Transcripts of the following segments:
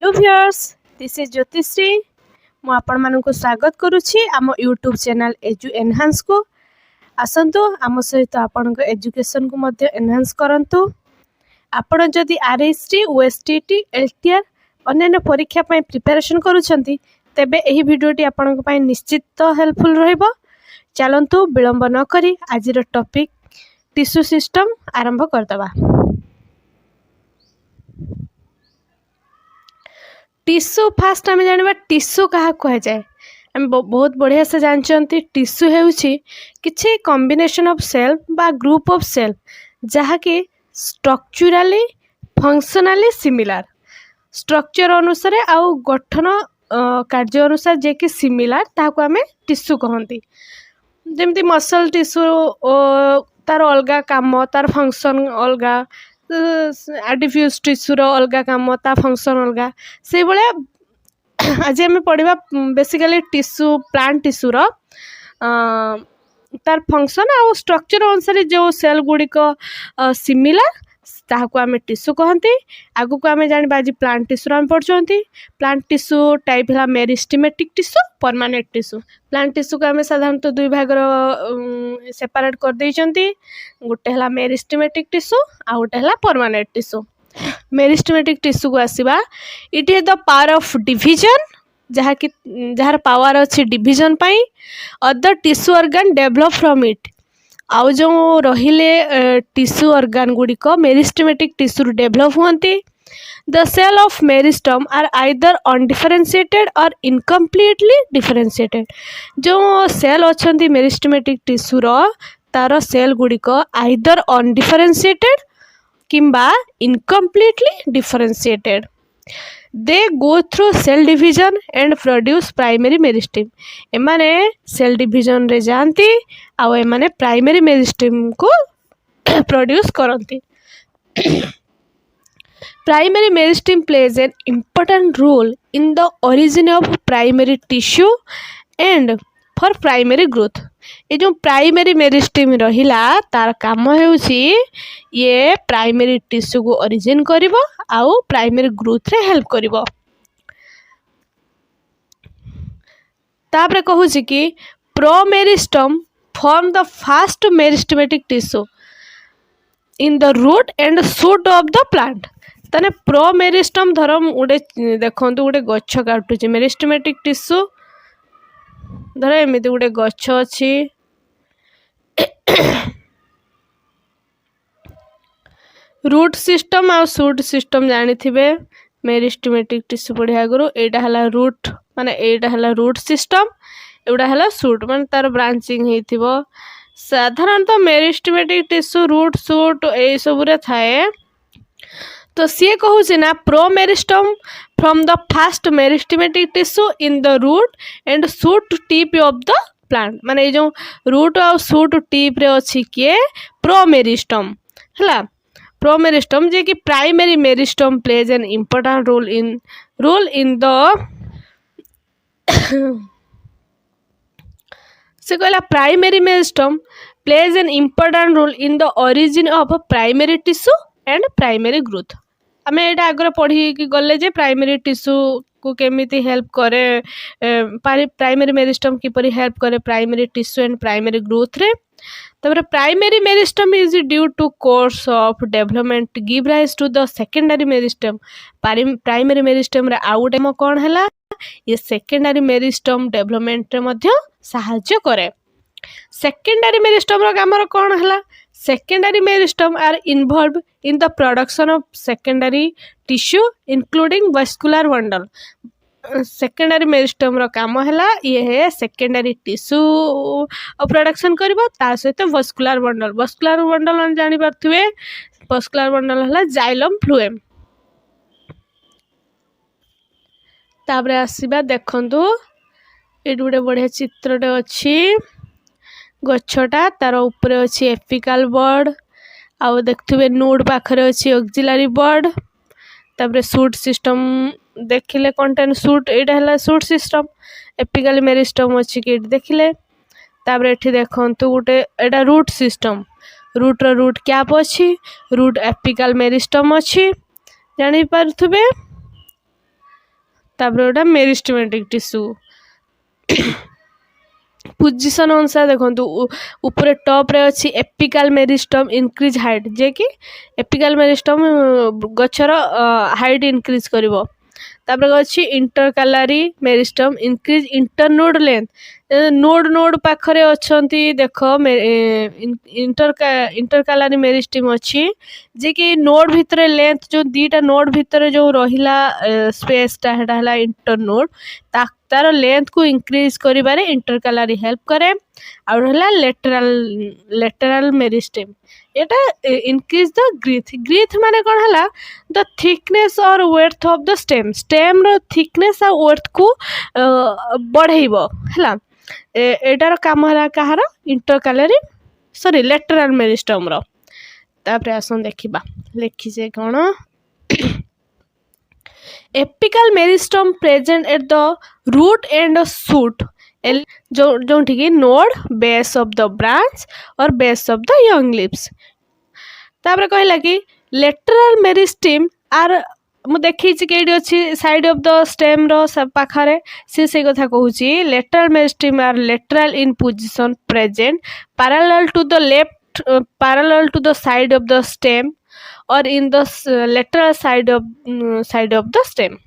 Hello viewers, this is Jyotishree. मु आपण मानक स्वागत करुछि आम यूट्यूब चैनल एजु एनहांस को। आसंतु आम सहित आपण एजुकेशन को मध्य एनहांस करंतु। आपण जदि आरएसटी, ओएसटीटी, एलटीआर अन्य परीक्षा पय प्रिपरेशन करूछंती तेबे एही वीडियोटी आपण पय निश्चित हेल्पफुल रहइबो। चलंतु विलंब न करी आजिर टॉपिक टिश्यू सिस्टम आरंभ करदबा। टिश्यू फास्ट आम जाना टिश्यू क्या कह जाए आम बहुत बढ़िया से जानते। टिश्यू होउछि किछि कॉम्बिनेशन ऑफ सेल बा ग्रुप ऑफ सेल जहाँकि स्ट्रक्चरली फंक्शनली सिमिलर स्ट्रक्चर अनुसार आउ गठन कार्य अनुसार जे कि सिमिलर ताको आम टिश्यू कहती। जमती मसल टिश्यू तार अलगा काम तार फंक्शन अलगा, आर्टिफिशियल टिश्यूर अलगा काम ता फंक्शन अलगा से भाया। आज आम पढ़ा बेसिकली टिश्यू प्लांट टिश्यूर तार फंक्शन आ स्ट्रक्चर अनुसार जो सेल गुड़िक सिमिलर ताकू आम टिश्यू कहती। आगु को आम जाना आज प्लांट टिश्यू आम पढ़ुंट। प्लांट टिश्यू टाइप है meristematic tissue, permanent tissue. Plant tissue को आम साधारणतः दुई भाग सेपरेट कर देइचंती। गोटे है मेरिस्टेमेटिक टिश्यू आ गोटे है परमानेंट टिश्यू। मेरिस्टेमेटिक टिश्यू को आसवा, it is the power of division जहाँ कि जार पावर अच्छी डिविजन पाई। Other tissue organ develop from it. आउ जो रहिले टिश्यू ऑर्गन गुड़िक मेरिस्टेमेटिक टिश्यू डेवलप हुंती। The cell of meristem are either undifferentiated or incompletely differentiated. जो सेल अच्छी मेरिस्टेमेटिक टिश्यूर तार सेल गुड़िक आइदर अनडिफरेंशिएटेड किंबा incompletely differentiated. They go through cell division and produce primary meristem. एमाने cell division रे जानती आउ एमाने प्राइमरी मेरिस्टेम को प्रोड्यूस करती। Primary meristem plays an important role in the origin of primary tissue and for primary growth. ये जो primary meristem रहिला तार काम होउछि ये प्राइमरी टिश्यू को ओरिजिन करिवो आउ प्राइमरी ग्रोथ रे हेल्प करिवो। तापर कहूछि कि promeristem form the first meristematic tissue in the root and shoot of the plant. तने प्रोमेरिस्टम धरम उडे देखंतु उडे गच्छ काटुछि मेरिस्टेमेटिक टिश्यू धर एमती गोटे गच्छ अच्छी रूट सिस्टम आ शूट सिस्टम जानी थे। मेरिस्टेमेटिक टिश्यू पढ़िया गुरु एटा हला रूट माने एटा हला रूट सिस्टम, एटा हला शूट माने तार ब्रांचिंग हेथिबो। साधारणतः मेरिस्टेमेटिक टिश्यू रूट शूट ए सब रे थाए। तो सी कहूँ ना promeristem from the first meristematic tissue in the root and shoot tip of the plant. माने जो रूट और शूट टिप रे अच्छी किए प्रोमेरिस्टम है। प्रोमेरिस्टम जे कि primary meristem plays an important role in the से कहला primary meristem plays an important role in the origin of primary tissue and primary growth. आम यहाँ आगे पढ़ी गले जे प्राइमरी टिश्यू को केमिति हेल्प करे, प्राइमरी मेरिस्टम किपरि हेल्प करे primary tissue and primary growth रे। तबरे primary meristem is due to course of development give rise to the secondary meristem. Primary meristem रे आउ गोटे कौन है ये सेकेंडरी मेरिस्टम डेवलपमेंट रे मध्य सहायता करे। सेकेंडरी मेरिस्टम रो काम कौन है? Secondary meristem are involved in the production of secondary tissue including vascular bundle। Secondary meristem रो काम है ये है सेकेंडरी टिश्यू प्रोडक्शन करिवो ता सहित वस्कुलर बंडल। वस्कुलर बंडल जानि पारथुवे, वस्कुलर बंडल है जाइलम फ्लूएम। तापरे आसीबा देखंतु एट गोटे बढ़िया चित्रटे अच्छी गछटा तार ऊपर अच्छी एपिकल बर्ड आउ देखुवे नोड पाखरे अच्छी ऑक्सिलरी बर्ड। तापरे शूट सिस्टम देखिले कंटेन शूट एटा है शूट सिस्टम। एपिकल मेरिस्टम अच्छी कि देखिले। तापरे एठी देखंतु गोटे एटा रूट सिस्टम। रूट रो रूट कैप अच्छी, रूट एपिकल मेरिस्टम अच्छी जानि पारथुबे। तापर गोटा मेरिस्टेमेटिक टिश्यू पोजिशन अनुसार देखो ऊपर टॉप रे अच्छी एपिकल मेरिस्टम इंक्रीज हाइट जे कि एपिकल मेरिस्टम गछर हाइट इंक्रीज करिवो तापर अच्छी intercalary meristem increase internode length node node पाखरे अच्छी देख इंटरकालारी मेरिस्टम अच्छी जे कि नोड भितर लेंथ जो दीटा नोड भितर जो रहिला स्पेसटा हेटा हला इंटरनोड तार लेंथ को इंक्रीज करिबारे इंटरकालारी हेल्प करे आ रहिला लेटरल मेरिस्टम एटा इंक्रीज द ग्रीथ माने कोन हला द थिकनेस और वेड्थ ऑफ द स्टेम रो थिकनेस आ वेड्थ को बढ़ाइबो हला एटार काम हला कहार इंटरकालारी सॉरी लेटरल मेरिस्टम रो तापर आसन देखिबा लिखि जे कोन apical meristem present at the root and shoot जो ठीक node base of the branch और base of the young leaves तापर कहला कि लेटरल मेरिस्टम आर मु देखी कि अच्छी साइड ऑफ द स्टेम रो पाखरे से कथा कहूँ lateral meristem are lateral in position present parallel to the left parallel to the side of the stem और in the lateral side of the stem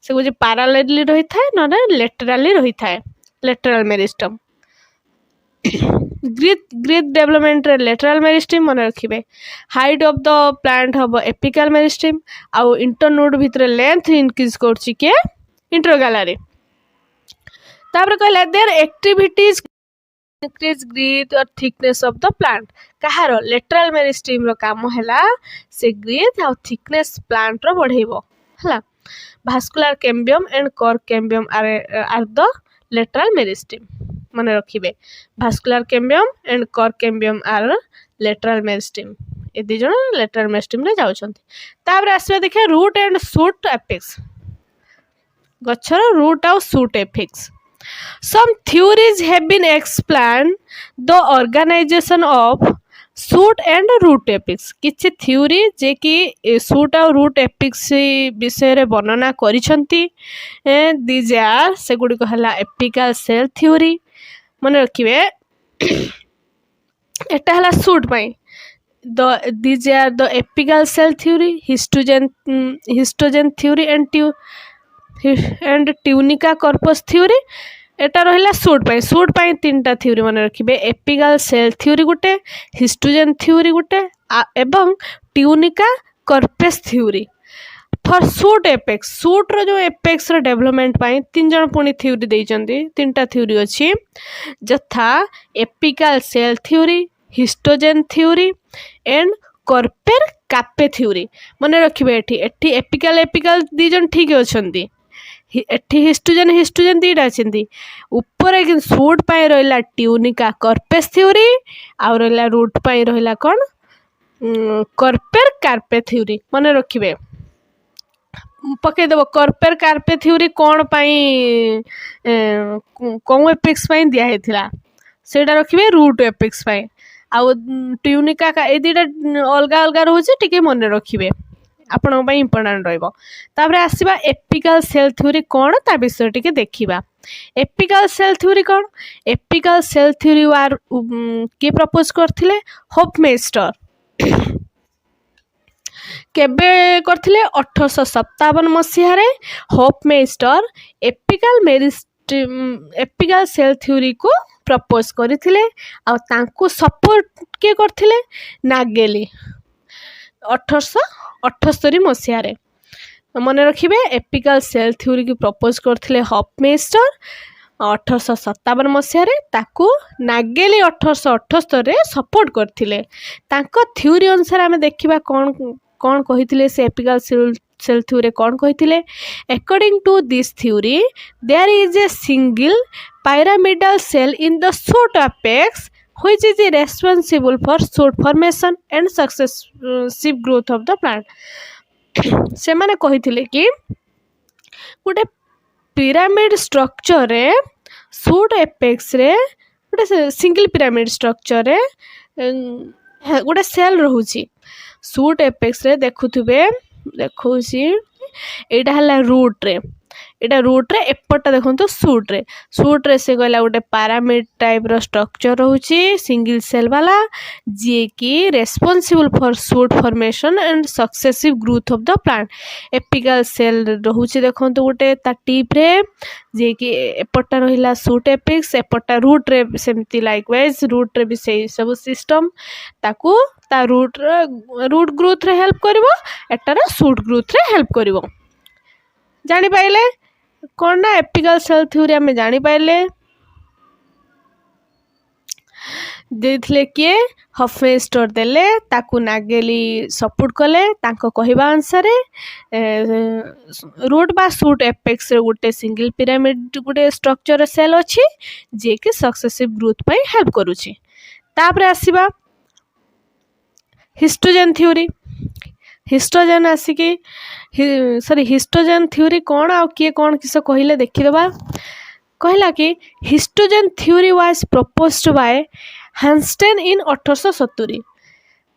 से कुछ पैरेलली रही थाए ना लेटरली रही थाए lateral meristem growth development lateral meristem मन रखिए हाइट ऑफ द प्लांट हम एपिकल मेरिस्टम आउ इंटरनोड भितर लेंथ इंक्रीज करछि के इंटरकालारी तापर कहला देयर एक्टिविटीज इंक्रीज ग्रीथ और थिकनेस ऑफ द प्लांट कहार लेटरल मेरिस्टम रो काम हैला से ग्रीथ और थिकनेस प्लांट रो बढ़ाइबो हला vascular cambium and cork cambium are the lateral meristem मन रखिए vascular cambium and cork cambium are lateral meristem ए दी जण लेटरल मेरिस्टम रे जाउछंती तापर आसबा देखिए रूट एंड शूट एपेक्स गछर रूट और shoot apex some theories have been explained the organization of shoot and root apex किछि थ्योरी जे कि शूट और रूट एपिक्स विषय रे वर्णना करिसंती दीज आर से गुडी कहला एपिकल सेल थ्योरी मन रखिबे एटा हला शूट पई these are the apical cell theory histogen theory and tunica corpus theory एटा रहिला शूट पाई तीनटा थ्योरी मन रखिबे एपिकल सेल थ्योरी गुटे हिस्टोजेन थ्योरी गुटे एवं tunica corpus theory for shoot apex shoot रो जो एपेक्स रो डेवलपमेंट पाई तीन जण पुनी थ्योरी देइचंदी तीनटा थ्योरी अछि जथा apical cell theory histogen theory and korper kappe theory मन रखिबे एठी एपिकल दी जण ठीक अछंती एठी हिस्टोजेन दीटा अच्छी ऊपर कि शूट पाई रहा ट्यूनिका कॉर्पस थ्योरी आ रहा रूट पाई रहा कौन कॉर्पर कार्पे थ्योरी मन रखिए पकईदेव कॉर्पर कार्पे थ्योरी कौन पाई कौन एपेक्स पाई दिया सेटा रखिए रूट एपेक्स पाई आउ ट्यूनिका ए दीटा अलग अलग रोचे टिके मन रखिए आपण इम्पोर्टाट रही आसवा एपिकल सेल थ्योरी कौन ता विषय टिके देखिबा एपिकल सेल थ्योरी कौन एपिकल सेल थ्योरी वार किए प्रपोज करथिले होफमेस्टर केबे करथिले 1857 मसीह रे होफमेस्टर एपिकल सेल थ्योरी को प्रपोज करथिले आ तांको सपोर्ट किए करथिले नागेली 1878 मसीह मन रखिए एपिकल सेल थ्योरी की प्रपोज करथिले होफमेस्टर 1857 मसीह ताकू नागेली 1878 सपोर्ट करथिले तांको थ्योरी अनुसार आमे देखिबा कौन कौन कहिथिले से एपिकल सेल थ्योरी कौन कहिथिले according to this theory there is a single pyramidal cell in the shoot apex which is responsible for shoot formation and successive growth of the plant से माने कहिथिले कि गोटे पिरामिड स्ट्रक्चर रे shoot apex रे गोटे single pyramid structure रे गोटे cell रहुची shoot apex रे देखुथिबे देखौसी एटा हला रूट रे एटा रूट रे एपटा देखंतु सूट रे से कहला गोटे पैरामिड टाइप रो स्ट्रक्चर रहउची सिंगल सेल वाला जे कि responsible for shoot formation and successive growth of the plant apical cell रहउची देखंतु गोटे ता टिप रे जे कि एपटा रहिला सूट एपिक्स एपटा रूट रे सेमती लाइकवाइज रूट रे भी से सब सिस्टम ताकू ता रूट ग्रोथ रे हेल्प करबो एटार सूट ग्रोथ रे हेल्प करबो जानि पाइले कौन ना एपिकल सेल थ्योरी आम जानी पाइले देथिले किए हफमेस्टर देले ताकू नागेली सपोर्ट कले तांको कहिबा अनुसार रूट बा सूट एपेक्स रे गोटे सिंगल पिरामिड गोटे स्ट्रक्चर सेल अछि जे कि सक्सेसिव ग्रोथ पई हेल्प करूची तापर आसीबा हिस्टोजेन थ्योरी हिस्टोजेन आसिकी सॉरी हिस्टोजेन थ्योरी कौन आ किए कौन किस कहले देखिदबा कहला कि हिस्टोजेन थ्योरी वाज प्रपोज्ड बाय हैंस्टेन इन 1870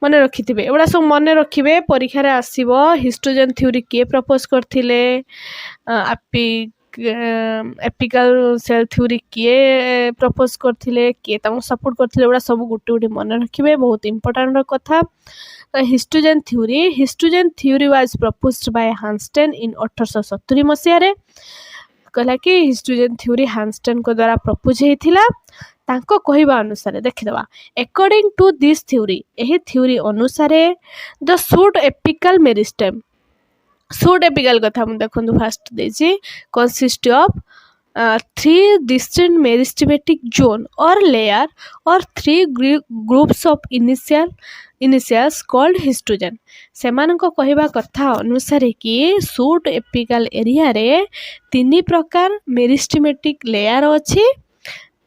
मन रखिथिबे एबडा सब मन रखिबे परीक्षा रे आसीबो हिस्टोजेन थ्योरी किए प्रपोज करथिले एपिकल सेल थ्योरी किए प्रपोज करथिले किए ताको सपोर्ट करथिले एबडा सब गुटे गुटे मन रखिबे बहुत इंपोर्टेंट कथा हिस्टोजेन थ्योरी वाज प्रपोज्ड बाय हैंस्टेन इन 1870 मसिया रे कहला कि हिस्टोजेन थ्योरी हैंस्टेन को द्वारा प्रपोज हेतिला तांको कहिबा अनुसार देखिदबा अकॉर्डिंग टू दिस थ्योरी एही थ्योरी अनुसार the shoot apical meristem shoot apical कथा हम देखंतु फास्ट देछि consist of 3 distinct meristematic zone or layer or 3 groups of initials called histogen सेमानक कहिबा कथा अनुसार कि सूट एपिकल एरिया रे 3 प्रकार मेरिस्टेमेटिक लेयर अछि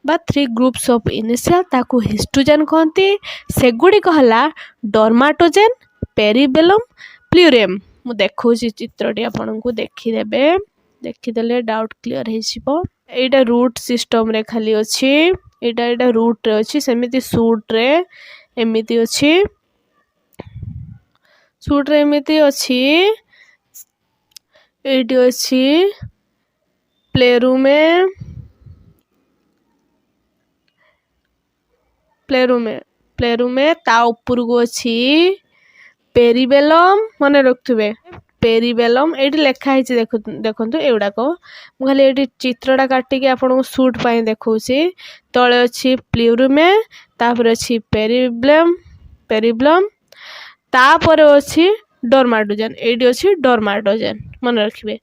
बा 3 ग्रुप्स ऑफ इनिशियल ताकू हिस्टोजेन कहती सेगुड़ी कहला डर्माटोजेन पेरिबेलम प्लूरेम मु देखौछि चित्रटी आपनकु देखिदेले डाउट क्लियर हेजिबो एटा रूट सिस्टम रे खाली अछि एटा रूट रे अछि सेमिति सूट रे एमिति अछि सूट रे एमिति अछि एटी अछि प्लेरुमे ता उपरगु अछि पेरिबेलम मन रखथुबे पेरिबेलम एटी लेखा हिची देखंतु एउडाको मु खाली एटी चित्रटा काटिके आपन सूट पाई देखौछि तळे अछि प्लूरुमे तापर अछि पेरिबेलम तापर अछि डर्माटोजेन एटी अछि डर्माटोजेन मन रखिबे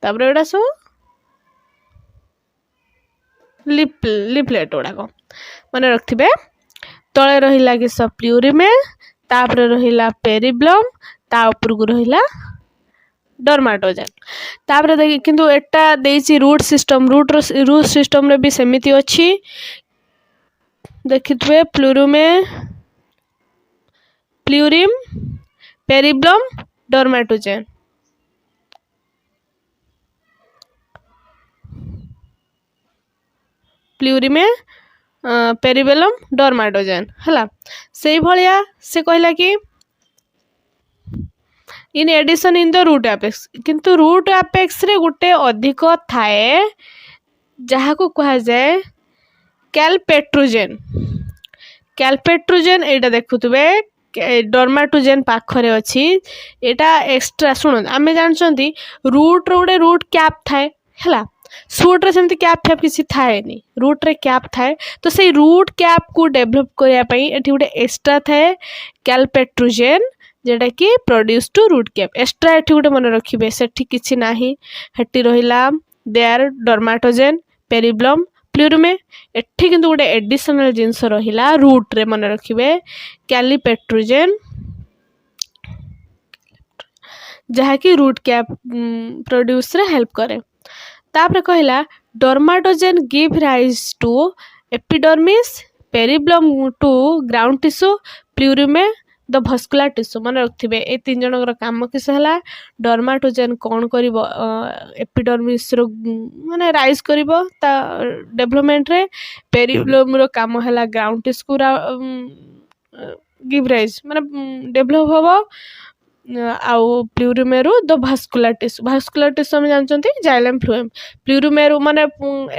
तापर एडा सो लिफलेट उडाको मन रखिबे तळे रहिला कि सब प्लूरिमे तापर रहिला पेरिबेलम ता उपरगु रहिला डर्माटोजेन तापर देखि किंतु एटा देछि रूट सिस्टम रे भी सेमिति अछि देखितबे प्लूरिम पेरिबेलम डर्माटोजेन प्लूरिमे पेरिबेलम डर्माटोजेन हला सेही भलिया से कहला कि in addition in the root apex किंतु रूट एपेक्स रे गुटे अधिक थाए जहा को कहा जाए कैलपेट्रोजेन एटा देखुतबे डर्माटोजेन पाखरे अछि एटा एक्स्ट्रा सुन आमे जानछंती रूट रो गुटे रूट कैप थाए हला सूट रे सेमती कैप किसी थाए नहीं रूट रे कैप थाए तो से रूट कैप को डेवलप करिया पई एठी गुटे एक्स्ट्रा थाए कैलपेट्रोजेन जेटा कि produce to root cap extra एठी गुटे मन रखिबे सेठी किछि नाही हेटी रहिला देयर डर्माटोजेन पेरिबेलम प्लूरिमे एठी किंतु गुटे एडिशनल जिंस रहिला रूट रे मन रखिबे कैलिपेट्रोजेन जहा कि रूट कैप प्रोड्यूस रे हेल्प करे तापर कहला dermatogen give rise to epidermis periblem to ground tissue plerome the vascular tissue मन रखिबे ए तीन जनकर काम किस हला डर्माटोजेन कोन करिवो एपिडर्मिस रो माने राइज करिवो ता डेवलपमेंट रे पेरिबेलम रो काम हला ग्राउंड टिश्यू गिव राइज माने डेवलप होबो आउ प्लूरिमेरु द भास्कुलर टिश्यू आम जानते जाइलम फ्लुएम प्लूरिमेरु माने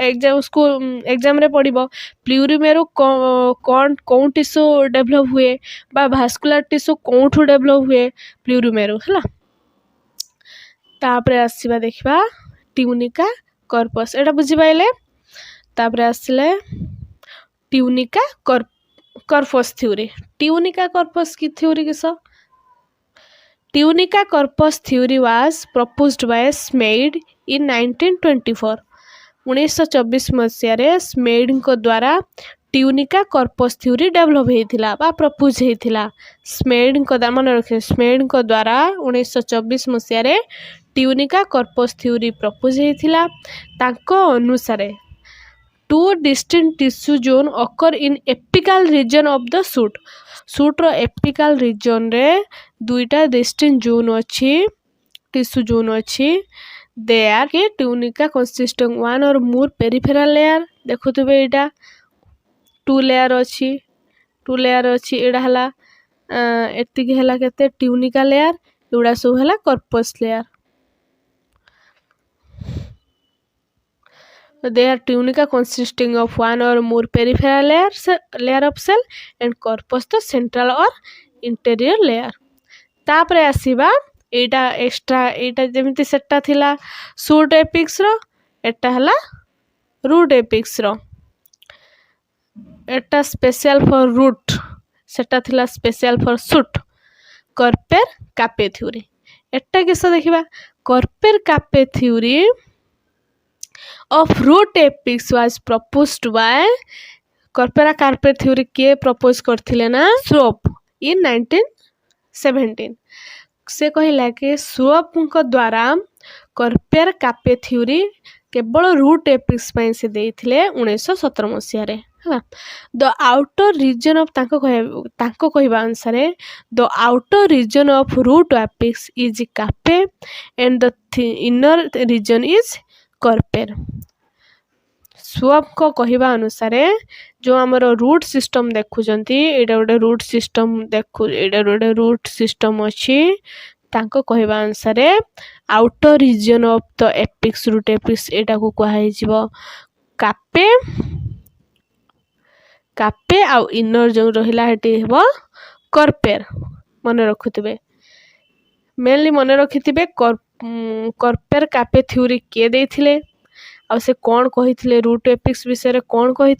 एग्जाम स्कूल एग्जाम रे पड़िबो प्लूरिमेरु कौन कौन टिश्यू डेभलप हुए बा भास्कुलर टिश्यू कौठु डेभलप हुए प्लूरिमेरु हला। तापरे आसीबा देखिबा ट्यूनिका कर्पस एटा बुझी पाइले। तापरे आसिले tunica corpus theory. Tunica corpus की थ्योरी किस tunica corpus theory was proposed by Schmidt in 1924 1924 मसीह स्मेड को द्वारा ट्यूनिका कर्पस थ्योरी डेभलप होता बा प्रपोज होता स्मेड को मन रखे स्मेड को द्वारा 1924 मसीह ट्यूनिका कर्पस थ्योरी प्रपोज होता तांको अनुसार two distinct tissue zone occur in apical region of the shoot रो एपिकल रीजन रे दुईटा डिस्टिंक्ट जोन अच्छी टिश्यू जोन अच्छी दे आर के tunica consisting one or more peripheral layer देखुथिबे Etah two layer अच्छी एडा हला एतिक हला केते ट्यूनिका लेयर एडा सब हला corpus layer. They are tunica consisting of one or more peripheral layer of cell and corpus the central or interior layer। तापरे आसीबा एटा extra एटा जेमिति सेटा थिला सूट एपिक्स रो एटा हला root epics row Etah special for root सेटा थिला special for suit कर्पेर kappe theory. एटा किस देखिबा korper kappe theory of root apex was proposed by korper kappe theory के प्रपोज करथिले ना श्रोप इन 1917 से कहला कि श्रोप को द्वारा कर्पेर कापे थ्योरी केवल रूट एपिक्स पई से देथिले 1917 मसिया रे हला। द आउटर रीजन ऑफ तांको कहबा अनुसार the outer region of root apex is kappe and the inner region is korper. स्वप को कहवा अनुसार जो आमर रूट सिस्टम देखुचंती एटा गोटे रूट सिस्टम एटा गोटे रूट सिस्टम अच्छी तांको कहवा अनुसार outer region of the apex root apex एटा को कहाई जिवो कापे कापे आ इनर जो रहिला हेटी हेबो कर्पेर मन रखुथिबे मेनली मन रखिथिबे कर्पेर कापे थ्योरी के देथिले आ से कौन कही रूट एपिक्स विषय कौन कही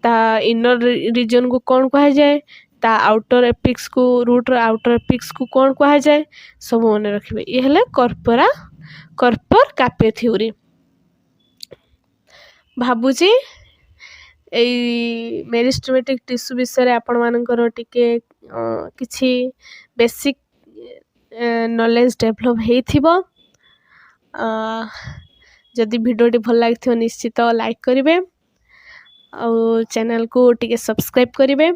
ता इनर रीजन को कौन कहा जाए ता आउटर एपिक्स को रूट आउटर एपिक्स को कौन कहा जाए सब मन रखिबे ये हेले कर्पर कापे थ्योरी। भाबुची एई मेरिस्टेमेटिक टिश्यू विषय आपण मानकर टिके किछि बेसिक नॉलेज डेवलप हेइथिबो। जदि भिडियोटी भल लगी निश्चित लाइक करेंगे और चैनल को टिके सब्सक्राइब करेंगे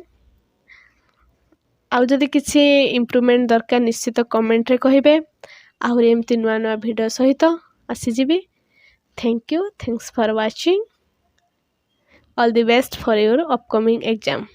आउ जदि किसी इम्प्रूवमेंट दरकार निश्चित कमेंट रे कहिबे आउर एमती नुआ नुआ भिडियो सहित आसीजिबी। Thank you thanks for watching all the best for your upcoming exam.